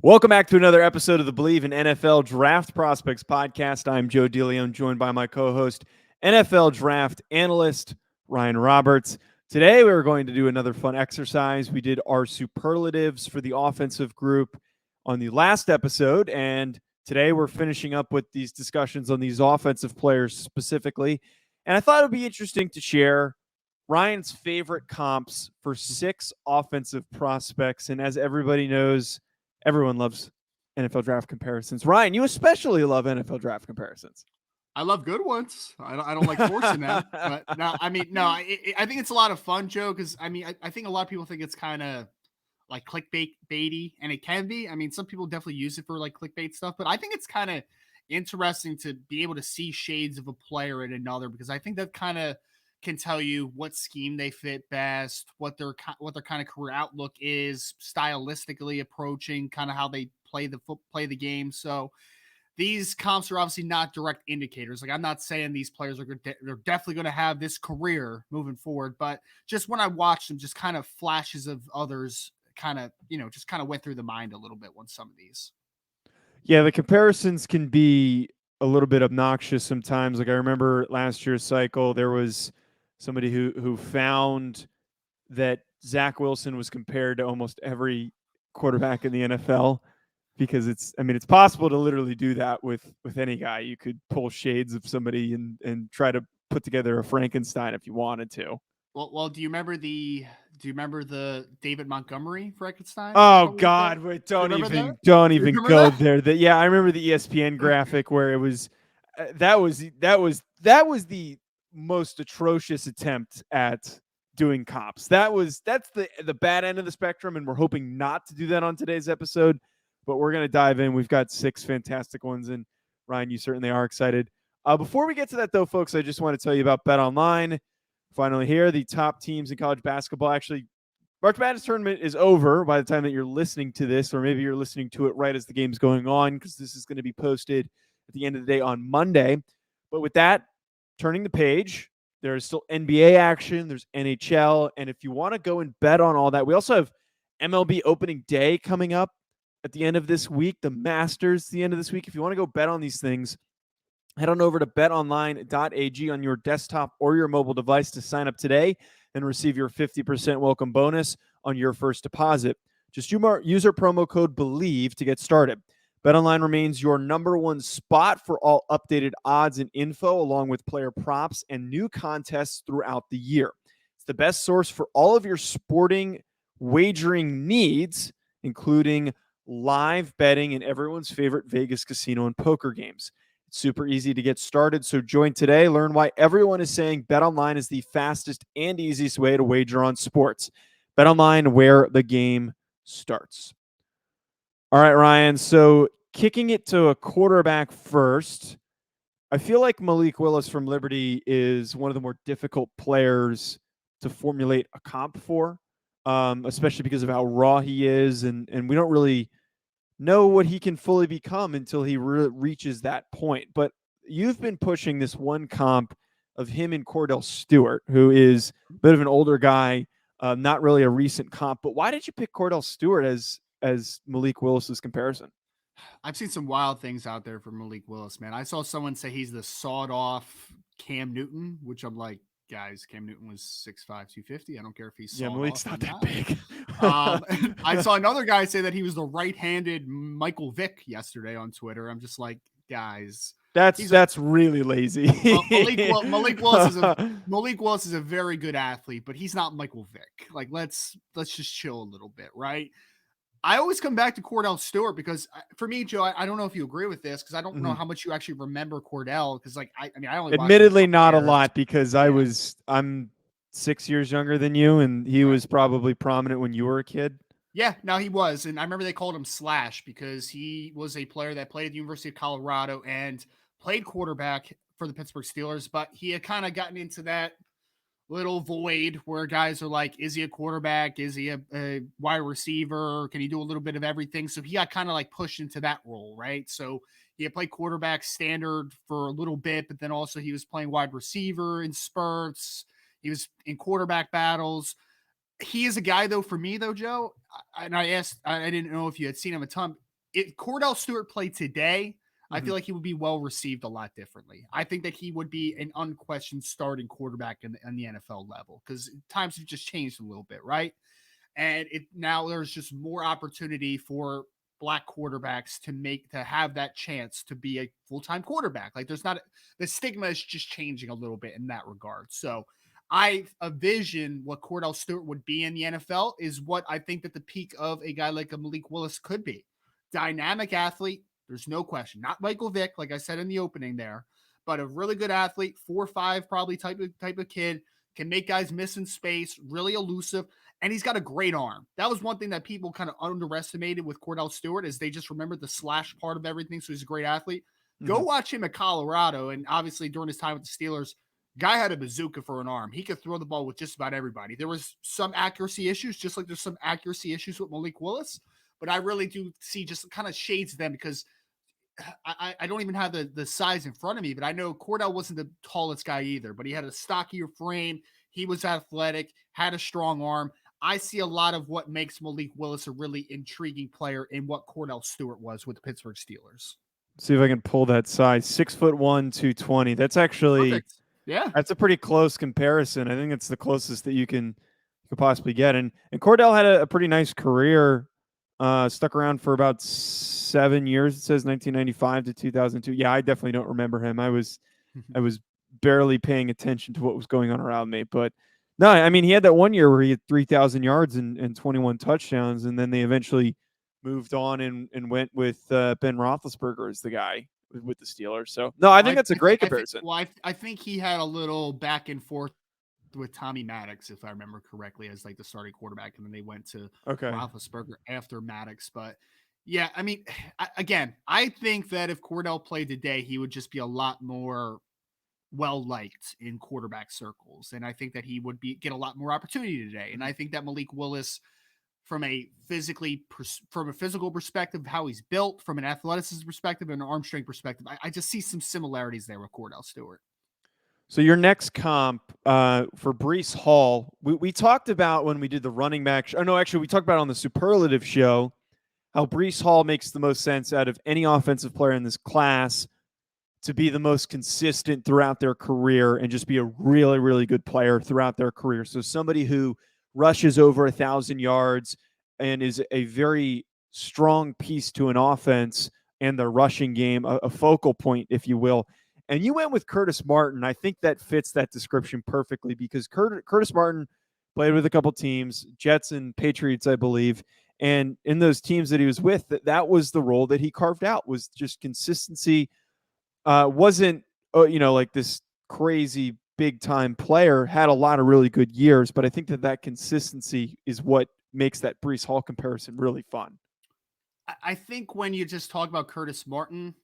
Welcome back to another episode of the Believe in NFL Draft Prospects podcast. I'm Joe DeLeone, joined by my co-host, NFL Draft Analyst Ryan Roberts. Today, we're going to do another fun exercise. We did our superlatives for the offensive group on the last episode, and today we're finishing up with these discussions on these offensive players specifically. And I thought it would be interesting to share Ryan's favorite comps for 6 offensive prospects. And as everybody knows, everyone loves NFL draft comparisons. Ryan, you especially love NFL draft comparisons. I love good ones. I don't like forcing them. But no, I think it's a lot of fun, Joe, because I think a lot of people think it's kind of like clickbait baity, and it can be. I mean, some people definitely use it for like clickbait stuff, but I think it's kind of interesting to be able to see shades of a player in another, because I think that kind of can tell you what scheme they fit best, what their kind of career outlook is, stylistically approaching, kind of how they play the game. So these comps are obviously not direct indicators. Like, I'm not saying these players they're definitely going to have this career moving forward, but just when I watch them, just kind of flashes of others kind of, just kind of went through the mind a little bit on some of these. Yeah, the comparisons can be a little bit obnoxious sometimes. Like, I remember last year's cycle, there was somebody who found that Zach Wilson was compared to almost every quarterback in the NFL, because it's possible to literally do that with any guy. You could pull shades of somebody and try to put together a Frankenstein if you wanted to. Well, do you remember the David Montgomery Frankenstein? Oh God, wait, don't even go there. I remember the ESPN graphic where it was that was the most atrocious attempt at doing comps. That's the bad end of the spectrum, and we're hoping not to do that on today's episode. But we're going to dive in. We've got 6 fantastic ones, and Ryan, you certainly are excited. Before we get to that, though, folks, I just want to tell you about Bet Online. Finally here, the top teams in college basketball. Actually, March Madness tournament is over by the time that you're listening to this, or maybe you're listening to it right as the game's going on, because this is going to be posted at the end of the day on Monday. But with that, turning the page, there's still NBA action, there's NHL, and if you want to go and bet on all that, we also have MLB opening day coming up at the end of this week, the Masters the end of this week. If you want to go bet on these things, head on over to betonline.ag on your desktop or your mobile device to sign up today and receive your 50% welcome bonus on your first deposit. Just user promo code BELIEVE to get started. BetOnline remains your number one spot for all updated odds and info, along with player props and new contests throughout the year. It's the best source for all of your sporting wagering needs, including live betting and everyone's favorite Vegas casino and poker games. It's super easy to get started, so join today. Learn why everyone is saying BetOnline is the fastest and easiest way to wager on sports. BetOnline, where the game starts. All right, Ryan, so kicking it to a quarterback first, I feel like Malik Willis from Liberty is one of the more difficult players to formulate a comp for, especially because of how raw he is, and we don't really know what he can fully become until he reaches that point. But you've been pushing this one comp of him and Kordell Stewart, who is a bit of an older guy, not really a recent comp. But why did you pick Kordell Stewart as Malik Willis's comparison? I've seen some wild things out there for Malik Willis, man. I saw someone say he's the sawed-off Cam Newton, which I'm like, guys, Cam Newton was 6'5", 250. I don't care if he's sawed Malik's off not that not. big. I saw another guy say that he was the right-handed Michael Vick yesterday on Twitter. I'm just like, guys, that's really lazy. Malik Willis is a very good athlete, but he's not Michael Vick. Like, let's just chill a little bit, right? I always come back to Kordell Stewart because for me, Joe, I don't know if you agree with this, because I don't know how much you actually remember Cordell, because like I only admittedly not a lot, because I'm 6 years younger than you, and he was probably prominent when you were a kid. Yeah, no, he was. And I remember they called him Slash because he was a player that played at the University of Colorado and played quarterback for the Pittsburgh Steelers, but he had kind of gotten into that little void where guys are like, is he a quarterback? Is he a wide receiver? Can he do a little bit of everything? So he got kind of like pushed into that role, right? So he had played quarterback standard for a little bit, but then also he was playing wide receiver in spurts. He was in quarterback battles. He is a guy, though, for me, though, Joe, and I didn't know if you had seen him a ton. if Kordell Stewart played today, I Mm-hmm. feel like he would be well received a lot differently. I think that he would be an unquestioned starting quarterback in the NFL level because times have just changed a little bit, right? And now there's just more opportunity for black quarterbacks to have that chance to be a full-time quarterback. Like there's not the stigma is just changing a little bit in that regard. So I envision what Kordell Stewart would be in the NFL is what I think that the peak of a guy like a Malik Willis could be. Dynamic athlete, there's no question. Not Michael Vick, like I said in the opening there, but a really good athlete, 4'5", probably type of kid, can make guys miss in space, really elusive, and he's got a great arm. That was one thing that people kind of underestimated with Kordell Stewart is they just remembered the slash part of everything. So he's a great athlete. Go watch him at Colorado, and obviously during his time with the Steelers, guy had a bazooka for an arm. He could throw the ball with just about everybody. There was some accuracy issues, just like there's some accuracy issues with Malik Willis, but I really do see just kind of shades of them because I don't even have the size in front of me, but I know Kordell wasn't the tallest guy either, but he had a stockier frame. He was athletic, had a strong arm. I see a lot of what makes Malik Willis a really intriguing player in what Kordell Stewart was with the Pittsburgh Steelers. See if I can pull that size. 6'1", 220. That's actually Perfect. Yeah. That's a pretty close comparison. I think it's the closest that you could possibly get. And Kordell had a pretty nice career. Stuck around for about 7 years. It says 1995 to 2002. Yeah, I definitely don't remember him. I was barely paying attention to what was going on around me. But no, I mean, he had that one year where he had 3,000 yards and 21 touchdowns, and then they eventually moved on and went with Ben Roethlisberger as the guy with the Steelers. So no, I think that's a great comparison. I think he had a little back and forth with Tommy Maddox, if I remember correctly, as like the starting quarterback, and then they went to Roethlisberger after Maddox. But yeah, I mean, I think that if Kordell played today, he would just be a lot more well liked in quarterback circles, and I think that he would get a lot more opportunity today. And I think that Malik Willis, from a physical perspective, how he's built, from an athleticism perspective, and an arm strength perspective, I just see some similarities there with Kordell Stewart. So your next comp for Breece Hall, we talked about when we did the running back. Actually, we talked about on the superlative show how Breece Hall makes the most sense out of any offensive player in this class to be the most consistent throughout their career and just be a really, really good player throughout their career. So somebody who rushes over 1,000 yards and is a very strong piece to an offense and the rushing game, a focal point, if you will. And you went with Curtis Martin. I think that fits that description perfectly because Curtis Martin played with a couple teams, Jets and Patriots, I believe. And in those teams that he was with, that was the role that he carved out, was just consistency. Wasn't, like this crazy big-time player, had a lot of really good years, but I think that consistency is what makes that Breece Hall comparison really fun. I think when you just talk about Curtis Martin,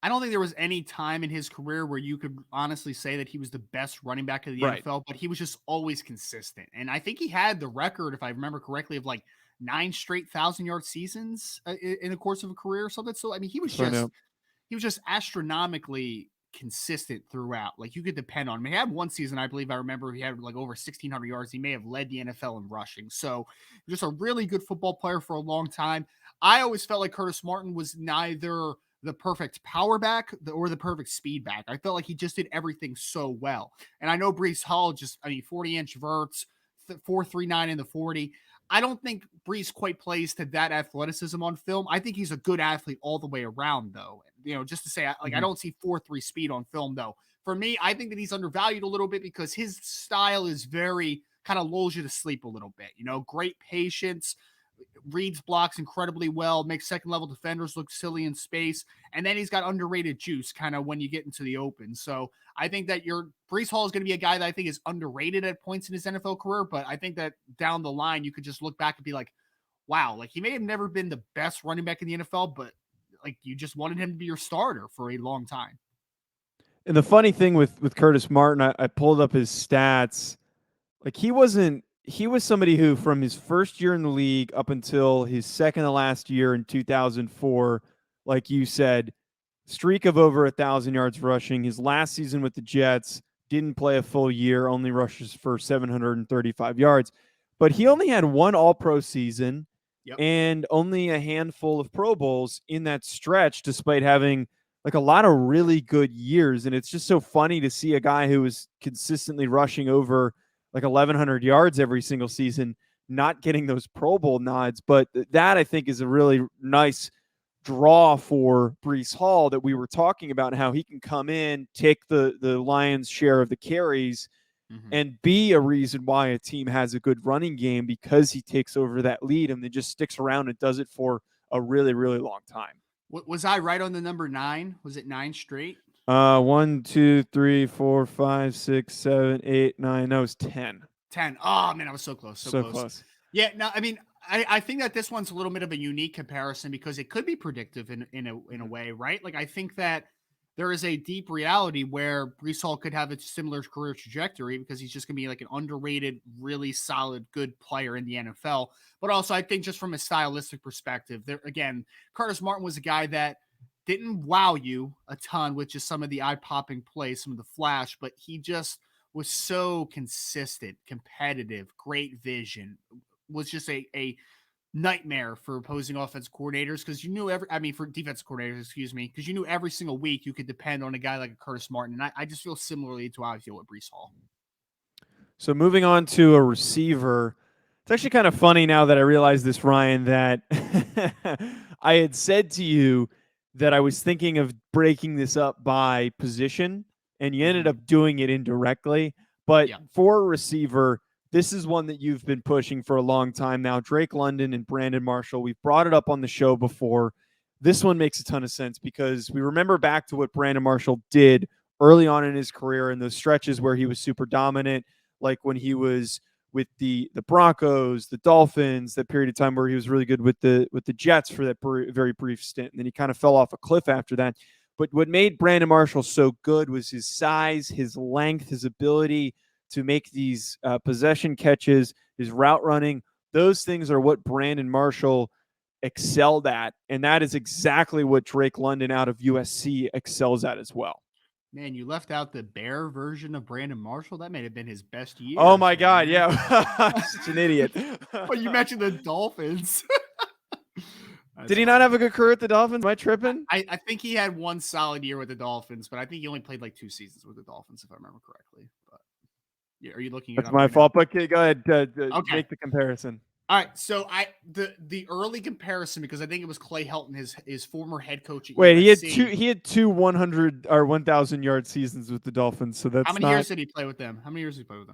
I don't think there was any time in his career where you could honestly say that he was the best running back of the NFL, but he was just always consistent. And I think he had the record, if I remember correctly, of like 9 straight 1,000-yard seasons in the course of a career or something. So, I mean, he was just astronomically consistent throughout. Like you could depend on him. He had one season, I believe I remember, he had like over 1,600 yards. He may have led the NFL in rushing. So just a really good football player for a long time. I always felt like Curtis Martin was neither the perfect power back or the perfect speed back. I felt like he just did everything so well. And I know Breece Hall 40-inch verts, 4.39 in the 40. I don't think Breece quite plays to that athleticism on film. I think he's a good athlete all the way around, though. Just to say, I don't see 4.3 speed on film, though. For me, I think that he's undervalued a little bit because his style is very kind of lulls you to sleep a little bit. Great patience, reads blocks incredibly well, makes second-level defenders look silly in space, and then he's got underrated juice kind of when you get into the open. So I think that Breece Hall is going to be a guy that I think is underrated at points in his NFL career, but I think that down the line you could just look back and be like, wow, like he may have never been the best running back in the NFL, but like you just wanted him to be your starter for a long time. And the funny thing with Curtis Martin, I pulled up his stats. Like he was somebody who from his first year in the league up until his second to last year in 2004, like you said, streak of over 1,000 yards rushing. His last season with the Jets, didn't play a full year, only rushes for 735 yards. But he only had one All-Pro season, Yep. and only a handful of Pro Bowls in that stretch, despite having like a lot of really good years. And it's just so funny to see a guy who was consistently rushing over like 1,100 yards every single season not getting those Pro Bowl nods. But that, I think, is a really nice draw for Breece Hall that we were talking about, and how he can come in, take the Lions' share of the carries, and be a reason why a team has a good running game, because he takes over that lead and then just sticks around and does it for a really, really long time. Was I right on the number 9? Was it 9 straight? 1, 2, 3, 4, 5, 6, 7, 8, 9. No, it's 10. 10. Oh man, I was so close. So close. Yeah, no, I mean, I think that this one's a little bit of a unique comparison because it could be predictive in a way, right? Like I think that there is a deep reality where Breece Hall could have a similar career trajectory because he's just going to be like an underrated, really solid, good player in the NFL. But also, I think just from a stylistic perspective, there again, Curtis Martin was a guy that didn't wow you a ton with just some of the eye-popping plays, some of the flash, but he just was so consistent, competitive, great vision, was just a nightmare for opposing offense coordinators because you knew for defensive coordinators, excuse me, because you knew every single week you could depend on a guy like a Curtis Martin. And I just feel similarly to how I feel with Breece Hall. So moving on to a receiver, it's actually kind of funny now that I realize this, Ryan, that I had said to you that I was thinking of breaking this up by position, and you ended up doing it indirectly. But for a receiver, this is one that you've been pushing for a long time now. Drake London and Brandon Marshall. We've brought it up on the show before. This one makes a ton of sense because we remember back to what Brandon Marshall did early on in his career in those stretches where he was super dominant, like when he was with the Broncos, the Dolphins, that period of time where he was really good with the Jets for that very brief stint. And then he kind of fell off a cliff after that. But what made Brandon Marshall so good was his size, his length, his ability to make these possession catches, his route running. Those things are what Brandon Marshall excelled at. And that is exactly what Drake London out of USC excels at as well. Man, you left out the Bear version of Brandon Marshall. That may have been his best year. Oh my God, yeah. Such an idiot. But you mentioned the Dolphins. Did he not have a good career at the Dolphins? Am I tripping? I think he had one solid year with the Dolphins, but I think he only played like 2 seasons with the Dolphins, if I remember correctly. But yeah, are you looking at That's my fault, but go ahead. Make the comparison. All right, so the early comparison, because I think it was Clay Helton, his former head coach at Wait, USC. he had two 100 or 1,000 yard seasons with the Dolphins. So that's how many years did he play with them?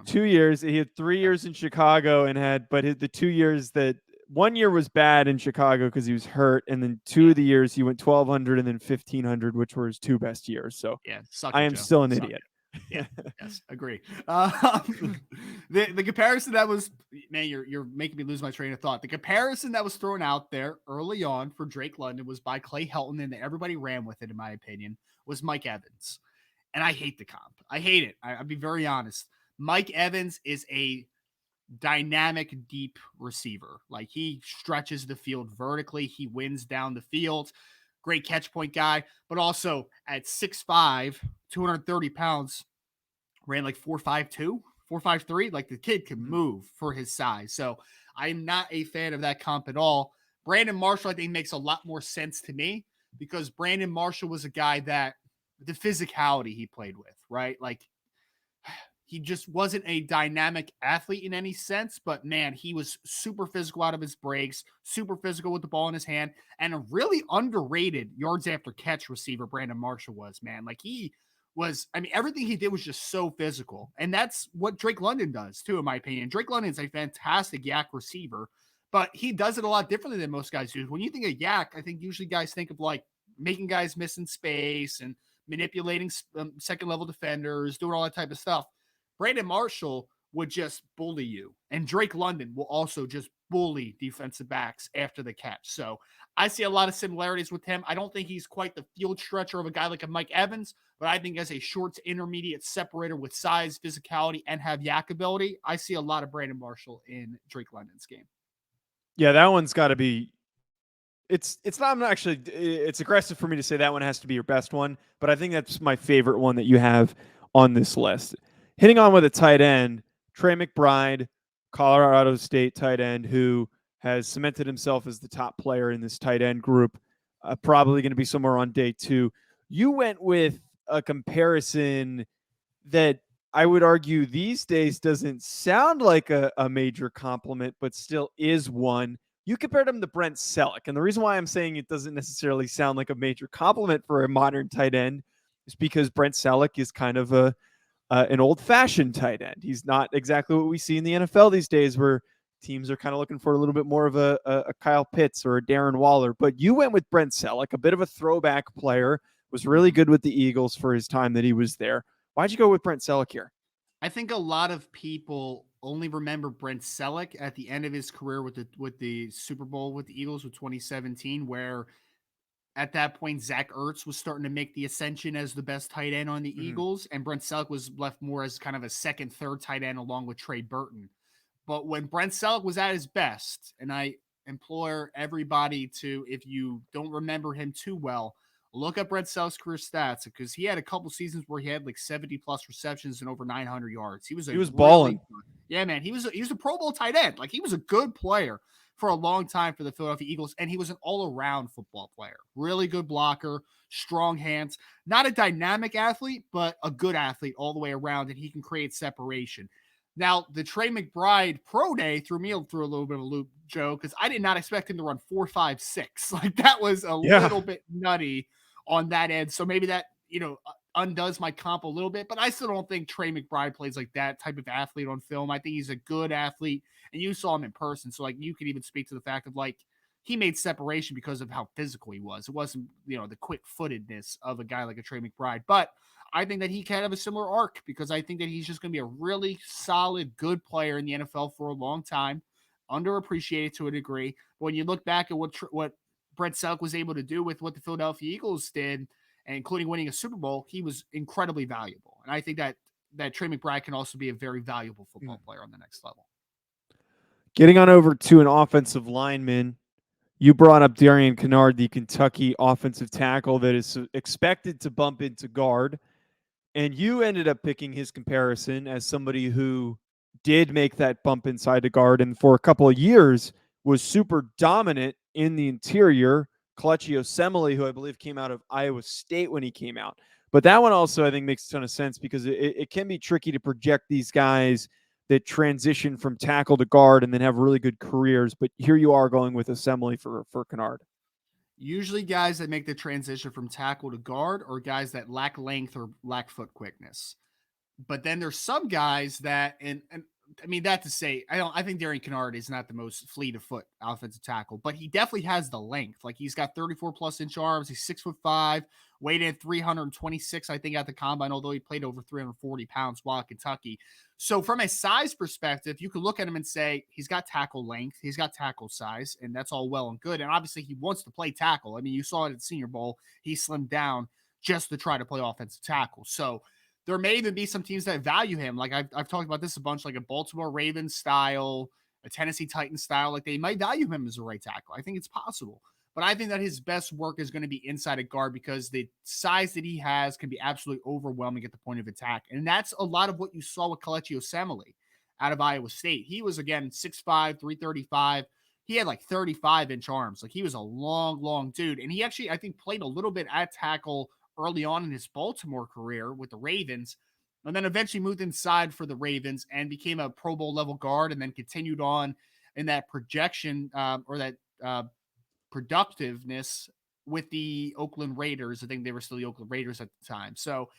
2 years. He had 3 years in Chicago but the 2 years that 1 year was bad in Chicago because he was hurt, and then 2 of the years he went 1,200 and then 1,500, which were his 2 best years. So yeah, I am still an idiot. Yeah, yes, agree. The comparison that was, man, you're making me lose my train of thought. The comparison that was thrown out there early on for Drake London was by Clay Helton, and everybody ran with it, in my opinion, was Mike Evans. And I hate the comp. I hate it. I'll be very honest. Mike Evans is a dynamic, deep receiver. Like, he stretches the field vertically. He wins down the field. Great catch point guy, but also at 6'5", 230 pounds, ran like 4.52, 4.53. Like, the kid can move for his size. So I'm not a fan of that comp at all. Brandon Marshall, I think, makes a lot more sense to me because Brandon Marshall was a guy that the physicality he played with, right? Like, he just wasn't a dynamic athlete in any sense, but man, he was super physical out of his breaks, super physical with the ball in his hand, and a really underrated yards after catch receiver Brandon Marshall was, man. Like, he was, everything he did was just so physical. And that's what Drake London does too, in my opinion. Drake London's a fantastic yak receiver, but he does it a lot differently than most guys do. When you think of yak, I think usually guys think of like making guys miss in space and manipulating second level defenders, doing all that type of stuff. Brandon Marshall would just bully you, and Drake London will also just bully defensive backs after the catch. So I see a lot of similarities with him. I don't think he's quite the field stretcher of a guy like a Mike Evans, but I think as a short to intermediate separator with size, physicality, and have yak ability, I see a lot of Brandon Marshall in Drake London's game. Yeah, that one's got to be. It's not. I'm not actually. It's aggressive for me to say that one has to be your best one, but I think that's my favorite one that you have on this list. Hitting on with a tight end, Trey McBride, Colorado State tight end, who has cemented himself as the top player in this tight end group. Probably going to be somewhere on day 2. You went with a comparison that I would argue these days doesn't sound like a major compliment, but still is one. You compared him to Brent Celek. And the reason why I'm saying it doesn't necessarily sound like a major compliment for a modern tight end is because Brent Celek is kind of an old-fashioned tight end. He's not exactly what we see in the NFL these days, where teams are kind of looking for a little bit more of a Kyle Pitts or a Darren Waller. But you went with Brent Celek, a bit of a throwback player, was really good with the Eagles for his time that he was there. Why'd you go with Brent Celek here? I think a lot of people only remember Brent Celek at the end of his career with the Super Bowl with the Eagles with 2017, where at that point Zach Ertz was starting to make the ascension as the best tight end on the Eagles, and Brent Celek was left more as kind of a second, third tight end along with Trey Burton. But when Brent Celek was at his best, and I implore everybody to, if you don't remember him too well, look up Brent Celek's career stats, because he had a couple seasons where he had like 70 plus receptions and over 900 yards. He was balling. Yeah, man. He was a Pro Bowl tight end. Like, he was a good player for a long time for the Philadelphia Eagles, and he was an all-around football player. Really good blocker, strong hands, not a dynamic athlete, but a good athlete all the way around, and he can create separation. Now, the Trey McBride pro day threw me through a little bit of a loop, Joe, because I did not expect him to run 4.56. Like, that was a little bit nutty on that end. So maybe that, undoes my comp a little bit, but I still don't think Trey McBride plays like that type of athlete on film. I think he's a good athlete, and you saw him in person. So, like, you could even speak to the fact of, like, he made separation because of how physical he was. It wasn't, the quick footedness of a guy like a Trey McBride, but I think that he can have a similar arc, because I think that he's just going to be a really solid, good player in the NFL for a long time, underappreciated to a degree. But when you look back at what Brent Celek was able to do with what the Philadelphia Eagles did, and including winning a Super Bowl, he was incredibly valuable. And I think that Trey McBride can also be a very valuable football player on the next level. Getting on over to an offensive lineman, you brought up Darian Kinnard, the Kentucky offensive tackle that is expected to bump into guard. And you ended up picking his comparison as somebody who did make that bump inside the guard, and for a couple of years was super dominant in the interior. Kelechi Osemele, who I believe came out of Iowa State when he came out. But that one also, I think, makes a ton of sense, because it can be tricky to project these guys that transition from tackle to guard and then have really good careers. But here you are going with Osemele for Kinnard. Usually guys that make the transition from tackle to guard are guys that lack length or lack foot quickness. But then there's some guys that, and I mean, that to say, I think Darian Kinnard is not the most fleet of foot offensive tackle, but he definitely has the length. Like, he's got 34 plus inch arms. He's 6'5", weighed in 326, I think, at the combine, although he played over 340 pounds while at Kentucky. So from a size perspective, you could look at him and say, he's got tackle length, he's got tackle size, and that's all well and good. And obviously he wants to play tackle. I mean, you saw it at the Senior Bowl. He slimmed down just to try to play offensive tackle. So there may even be some teams that value him. Like, I've talked about this a bunch, like a Baltimore Ravens style, a Tennessee Titans style. Like, they might value him as a right tackle. I think it's possible. But I think that his best work is going to be inside a guard, because the size that he has can be absolutely overwhelming at the point of attack. And that's a lot of what you saw with Kelechi Osemele out of Iowa State. He was, again, 6'5", 335. He had like 35-inch arms. Like, he was a long, long dude. And he actually, I think, played a little bit at tackle early on in his Baltimore career with the Ravens, and then eventually moved inside for the Ravens and became a Pro Bowl level guard, and then continued on in that projection or that productiveness with the Oakland Raiders. I think they were still the Oakland Raiders at the time. So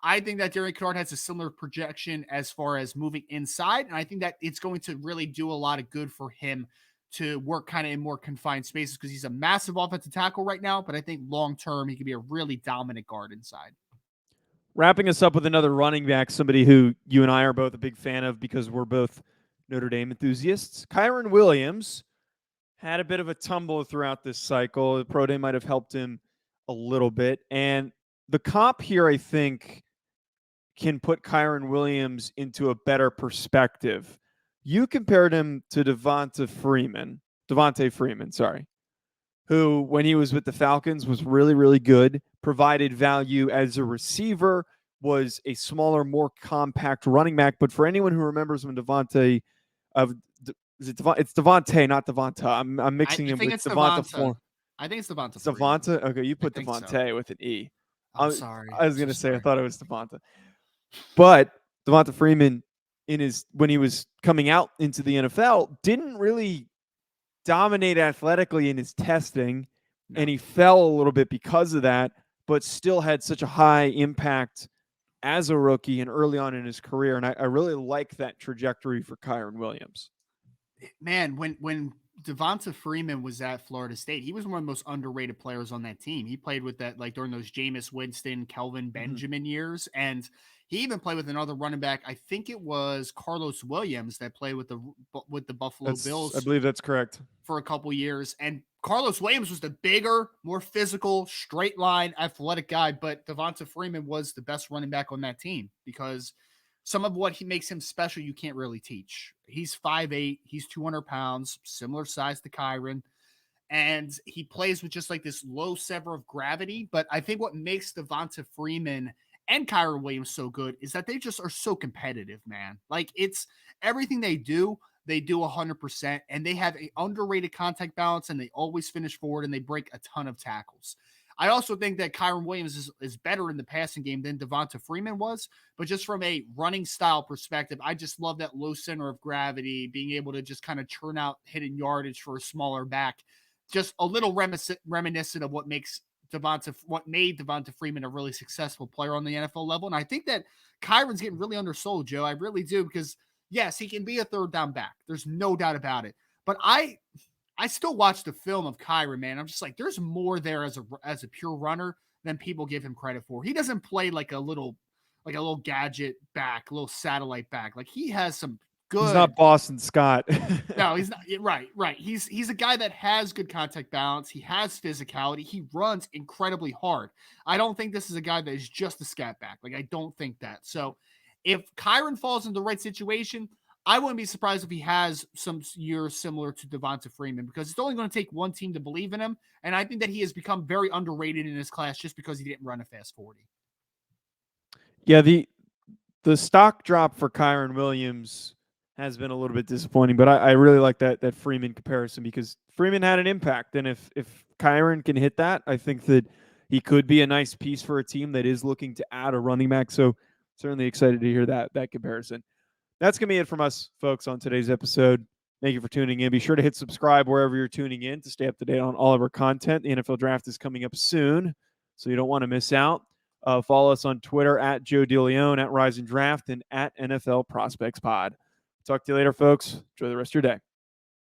I think that Darian Kinnard has a similar projection as far as moving inside, and I think that it's going to really do a lot of good for him to work kind of in more confined spaces, because he's a massive offensive tackle right now, but I think long-term he could be a really dominant guard inside. Wrapping us up with another running back, somebody who you and I are both a big fan of because we're both Notre Dame enthusiasts. Kyren Williams had a bit of a tumble throughout this cycle. The pro day might have helped him a little bit. And the comp here, I think, can put Kyren Williams into a better perspective. You compared him to Devonta Freeman, who, when he was with the Falcons, was really, really good, provided value as a receiver, was a smaller, more compact running back. But for anyone who remembers when Is it It's Devonta, not Devonta. I'm mixing him with Devonta. I think it's Devonta. Devonta? Okay, you put Devonta so. with an E. I'm sorry. I was going to say, I thought it was Devonta. But Devonta Freeman, when he was coming out into the NFL, didn't really dominate athletically in his testing, and he fell a little bit because of that, but still had such a high impact as a rookie and early on in his career. And I really like that trajectory for Kyren Williams. Man, when Devonta Freeman was at Florida State, he was one of the most underrated players on that team. He played with that, like during those Jameis Winston, Kelvin Benjamin years. And he even played with another running back. I think it was Carlos Williams that played with the Buffalo Bills. I believe that's correct. For a couple years. And Carlos Williams was the bigger, more physical, straight line, athletic guy. But Devonta Freeman was the best running back on that team because some of what he makes him special, you can't really teach. He's 5'8", he's 200 pounds, similar size to Kyren. And he plays with just like this low center of gravity. But I think what makes Devonta Freeman and Kyren Williams so good is that they just are so competitive, man. Like it's everything they do 100%, and they have an underrated contact balance, and they always finish forward, and they break a ton of tackles. I also think that Kyren Williams is better in the passing game than Devonta Freeman was, but just from a running style perspective, I just love that low center of gravity, being able to just kind of churn out hidden yardage for a smaller back. Just a little reminiscent of what made Devonta Freeman a really successful player on the NFL level. And I think that Kyren's getting really undersold, Joe. I really do, because yes, he can be a third down back. There's no doubt about it. But I still watch the film of Kyren, man. I'm just like, there's more there as a pure runner than people give him credit for. He doesn't play like a little gadget back, a little satellite back. Like he has some good. He's not Boston Scott. No, he's not. Right. He's a guy that has good contact balance. He has physicality. He runs incredibly hard. I don't think this is a guy that is just a scat back. Like I don't think that. So if Kyren falls in the right situation, I wouldn't be surprised if he has some years similar to Devonta Freeman, because it's only going to take one team to believe in him. And I think that he has become very underrated in his class just because he didn't run a fast 40. Yeah, the stock drop for Kyren Williams has been a little bit disappointing, but I really like that Freeman comparison, because Freeman had an impact. And if Kyren can hit that, I think that he could be a nice piece for a team that is looking to add a running back. So certainly excited to hear that comparison. That's going to be it from us, folks, on today's episode. Thank you for tuning in. Be sure to hit subscribe wherever you're tuning in to stay up to date on all of our content. The NFL Draft is coming up soon, so you don't want to miss out. Follow us on Twitter at Joe DeLeone, at Rise and Draft, and at NFL Prospects Pod. Talk to you later, folks. Enjoy the rest of your day.